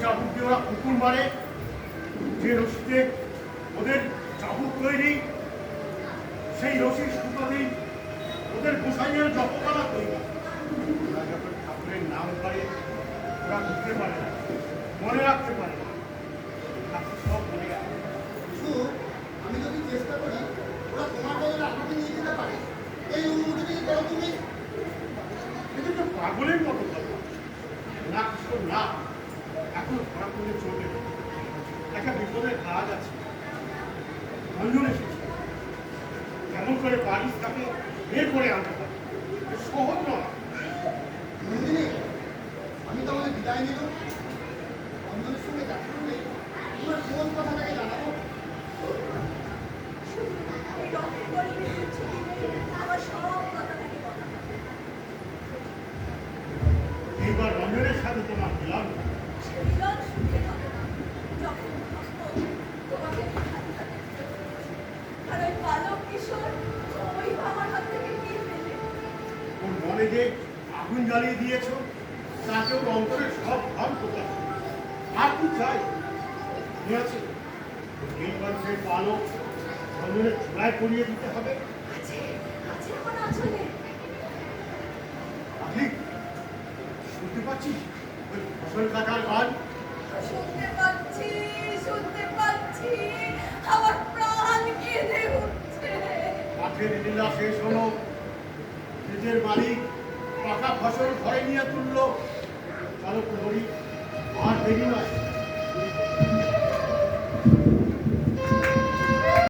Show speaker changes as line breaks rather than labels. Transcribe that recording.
চাবুক দিয়ে ওরা কুকুর মারে, যে রশিতে ওদের চাবুক তৈরি, সেই রশির সুতাতেই ওদের গোসাইয়ের জপমালা তৈরি। ওরা যখন ঠাকুরের নাম করে ওরা বুঝতে পারে না, মনে রাখতে পারে না, সব মনে গেছে।
আমি যদি চেষ্টা করি ওরা তোমার বদলে আমাকে নিয়ে যেতে পারে, এই অনুমতি করো তুমি।
এটা তো পাগলের মতো কথা না, কিশোর না, এখন ধরা করলে চলবে না। একটা বিপদের কাজ আছে, রঞ্জন এসেছে, কেমন করে পারিস তাকে বের করে আনতে পারে, সহজ নয়।
নন্দিনী, আমি তাহলে বিদায় নিল। রঞ্জনের সঙ্গে দেখা করলে তোমার কোন কথাটাকে জানাবো?
এইবার রঞ্জনের সাথে তোমার মিলন ওর মনে যে আগুন জ্বালিয়ে দিয়েছ তাকে ওর অন্তরের সব ভাব প্রকাশ। আর কি চাই? ঠিক আছে, এইবার সেই পালক রঞ্জনের চূড়ায় পরিয়ে দিতে হবে। ঠিক শুনতে পাচ্ছিস ওই ফসল কাটার গান?
আমার প্রাণ কেঁদে উঠছে।
মাঠের লীলা শেষ হলো, নিজের মালিক পাকা ফসল ঘরে নিয়ে তুললো। চলো প্রহরী, আর দেরি নয়।